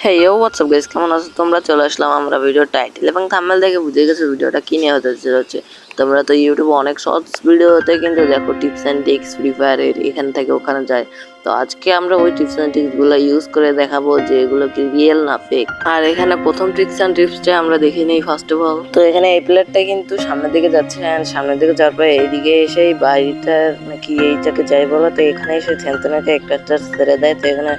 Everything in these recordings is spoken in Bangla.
হ্যাঁ ইউ হোয়াটসঅ্যাপ গাইস, কেমন আছো তোমরা? চলে আসলাম আমরা ভিডিও টাইটেল এবং থাম্বনেল দেখে বুঝে গেছো ভিডিওটা কি নিয়ে হচ্ছে। তোমরা তো ইউটিউবে অনেক শর্টস ভিডিওতে কিন্তু দেখো টিপস অ্যান্ড ট্রিক্স ফ্রি ফায়ারের এখান থেকে ওখানে যায়। তো আজকে আমরা ওই টিপস অ্যান্ড ট্রিক্সগুলো ইউজ করে দেখাবো যে এগুলো কি রিয়েল না ফেক। আর এখানে প্রথম ট্রিক্স অ্যান্ড টিপসটা আমরা দেখে নিই ফার্স্ট অফ অল। তো এখানে এই প্লেয়ারটা কিন্তু সামনের দিকে যাচ্ছে অ্যান্ড সামনের দিকে যাওয়ার পরে এইদিকে এসে এই বাড়িটার নাকি এইটাকে যাই বলো, তো এখানে এসে থ্যান্তনাকে একটা ছেড়ে দেয়। তো এখানে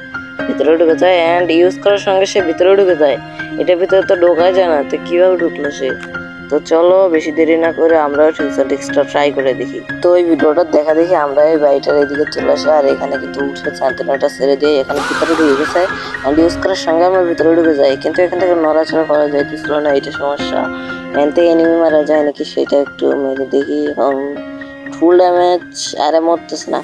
ভিতরে ঢুকে যায় অ্যান্ড ইউজ করার সঙ্গে সে ভিতরে ঢুকে যায়। এটার ভিতরে তো ঢোকা যায় না, তো কিভাবে ঢুকলো সে? তো চলো বেশি দেরি না করে আমরাও টিপসটা ট্রাই করে দেখি। তো এই ভিডিওটা দেখা দেখি আমরা এই বাড়িটার এদিকে চলে আসি আর এখানে কিন্তু উঠে স্যান্টেনাটা ছেড়ে দিয়ে এখানে ভিতরে ঢুকে গেছে অ্যান্ড ইউজ করার সঙ্গে আমরা ভিতরে ঢুকে যাই, কিন্তু এখান থেকে নড়াচড়া করা যাইতেছিল না, এটা সমস্যা। এখান থেকে এনিমি মারা যায় নাকি সেটা একটু মেরে দেখি। ফুল ড্যামেজ আরে মরতেছে না,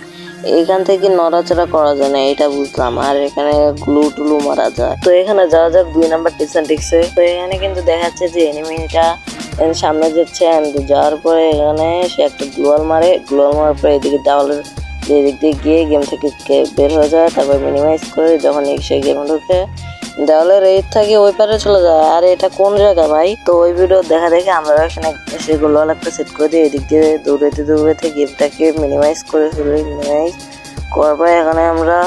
এখান থেকে নড়াচড়া করা যায় না এটা বুঝলাম। আর এখানে গ্লু টুলু মারা যায়। তো এখানে যাওয়া যাক 2 নাম্বার টিপস এন্ড ট্রিক্সে। তো এখানে কিন্তু দেখাচ্ছে যে এনিমিটা সামনে যাচ্ছে অ্যান্ড যাওয়ার পরে এখানে সে একটা গ্লোয়াল মারার পরে এদিকে দেওয়ালের এদিক দিয়ে গিয়ে গেম থেকে বের হয়ে যায়। তারপর মিনিমাইজ করে যখন সে গেম ঢুকে দেওয়ালের এই থেকে ওই পারে চলে যায়। আর এটা কোন জায়গা ভাই? তো ওই ভিডিও দেখা দেখে আমরা এখানে সেগুলো একটা সেট করে দিই, এদিক দিয়ে দৌড়াতে গেমটাকে মিনিমাইজ করে ফেলি। মিনিমাইজ করার পরে এখানে আমরা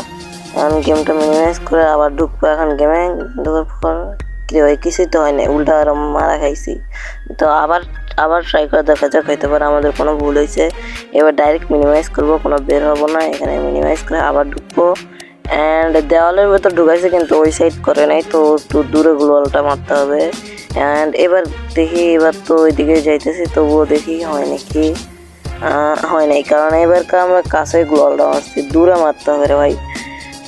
গেমটা মিনিমাইজ করে আবার ঢুকবো। এখন গেমে ঢুকার পর কি হয়? কিছুই তো হয় না, উল্টা আর মারা খাইছি। তো আবার ট্রাই করে দেখা যাক, হইতে পারে আমাদের কোনো ভুল হয়েছে। এবার ডাইরেক্ট মিনিমাইজ করবো, কোনো বের হবো না। এখানে মিনিমাইজ করে আবার ঢুকবো অ্যান্ড দেওয়ালের ভেতর ঢুকাইছে কিন্তু ওই সাইড করে নাই, তো একটু দূরে গ্লোয়ালটা মারতে হবে। অ্যান্ড এবার দেখি, এবার তো ওইদিকে যাইতেছি, তবুও দেখি হয় নাকি। হয় নাই, কারণ এবারকে আমরা কাছে গ্লোয়ালটা মারছি, দূরে মারতে হবে রে ভাই।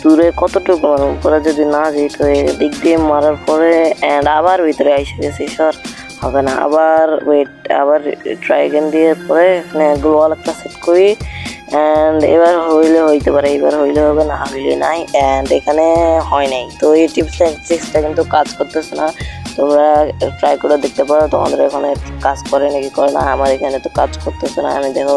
দূরে কতটুকু মারব, পরে যদি না যাই তো দিক দিয়ে মারার পরে অ্যান্ড আবার ভিতরে এসে গেছি, সর হবে না। আবার ওয়েট, আবার ট্রাই অ্যাগেন দিয়ে পরে এখানে গ্লোয়াল একটা সেট করি অ্যান্ড এবার হইলে হইতে পারে, এবার হইলে হবে, না হইলে নাই। অ্যান্ড এখানে হয় নাই। তো এই টিপস অ্যান্ড ট্রিক্সটা কিন্তু কাজ করতেছে না, তোমরা ট্রাই করে দেখতে পারো তোমাদের এখানে কাজ করে নাকি করে না। আমার এখানে তো কাজ করতেছে না, আমি দেখো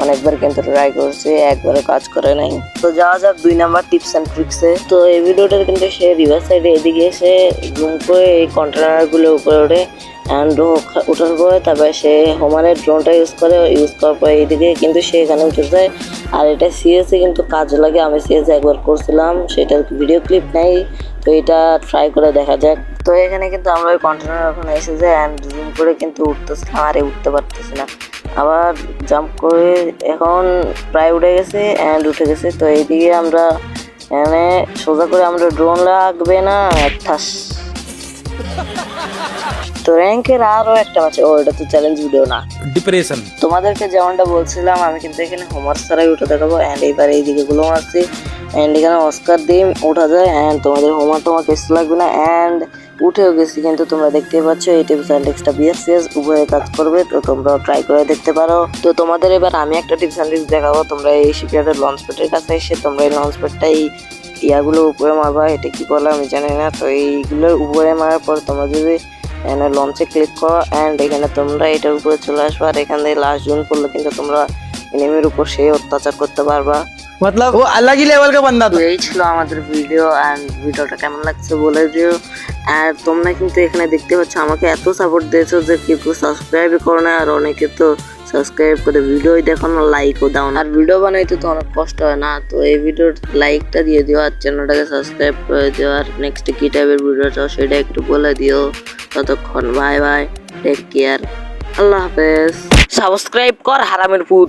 অনেকবার কিন্তু ট্রাই করছি, একবারও কাজ করে নাই। তো যাওয়া যাক 2 নাম্বার টিপস অ্যান্ড ট্রিক্সে। তো এই ভিডিওটার কিন্তু সে রিভার সাইডে এদিকে এসে জুম করে এই কন্টেনারগুলো উপরে ওঠে অ্যান্ড ওঠার পরে তারপরে সে হোমারের ড্রোনটা ইউজ করার পরে এইদিকে কিন্তু সে এখানে উঠে যায়। আর এটা সিএসে কিন্তু কাজে লাগে, আমি সিএসে একবার করছিলাম, সেটার ভিডিও ক্লিপ নেই, তো এটা ট্রাই করে দেখা যাক। তো এখানে কিন্তু আমরা ওই কন্টেনার ওখানে এসে যাই অ্যান্ড জুম করে কিন্তু উঠতেছিলাম, আরে উঠতে পারতেছি না। আবার জাম্প করে এখন প্রায় উঠে গেছে অ্যান্ড উঠে গেছে। তো এইদিকে আমরা এখানে সোজা করে আমরা ড্রোন লাগবে না ঠাস। তো র্যাঙ্কের আরো একটা আছে, এটা তো চ্যালেঞ্জ ভিডিও না, ডিপ্রেশন। তোমাদেরকে যেমনটা বলছিলাম আমি কিন্তু এখানে হোমওয়ার্ক ছাড়াই উঠে দেখাবো অ্যান্ড এইবার এইদিকে গুলো মারছি অ্যান্ড এখানে অস্কার দিয়ে ওঠা যায় অ্যান্ড তোমাদের হোমওয়ার্ক তোমার বেশি লাগবে না অ্যান্ড উঠেও গেছি। কিন্তু তোমরা দেখতে পাচ্ছ এই টিপস অ্যান্ড ট্রিক্সটা বিএসসিএস উভয়ে কাজ করবে, তো তোমরাও ট্রাই করে দেখতে পারো। তো তোমাদের এবার আমি একটা টিপস অ্যান্ড ট্রিক্স দেখাবো। তোমরা এই শিপইয়ার্ডের লঞ্চ প্যাডের কাছে এসে তোমরা এই লঞ্চ প্যাডটাই ইয়াগুলো উপরে মারবা, এটা কি বলে আমি জানি না। তো এইগুলোর উপরে মারার পর তোমরা যদি এখানে লঞ্চে ক্লিক করো অ্যান্ড এখানে তোমরা এটার উপরে চলে আসবে আর এখান থেকে লাস্ট জুন করলে কিন্তু তোমরা এনিমির উপর সেই অত্যাচার করতে পারবা। मतलब वो अलग ही लेवल का बंदा তো था। এই ছিল আমাদের ভিডিও অ্যান্ড ভিডিওটা কেমন লাগছে বলে দিও। আর তোমরা কিন্তু এখানে দেখতে পাচ্ছ আমাকে এত সাপোর্ট দিয়েছো যে কেউ সাবস্ক্রাইবই করো না, আর অনেকে তো সাবস্ক্রাইব করে ভিডিওই দেখো না, লাইকও দাও না। আর ভিডিও বানাইতে তো অনেক কষ্ট হয় না, তো এই ভিডিওর লাইকটা দিয়ে দিও আর চ্যানেলটাকে সাবস্ক্রাইব করে দিও। আর নেক্সট কি টাইপের ভিডিও চাও সেটা একটু বলে দিও। ততক্ষণ বাই বাই, টেক কেয়ার, আল্লাহ হাফেজ। সাবস্ক্রাইব কর হারামের পুত।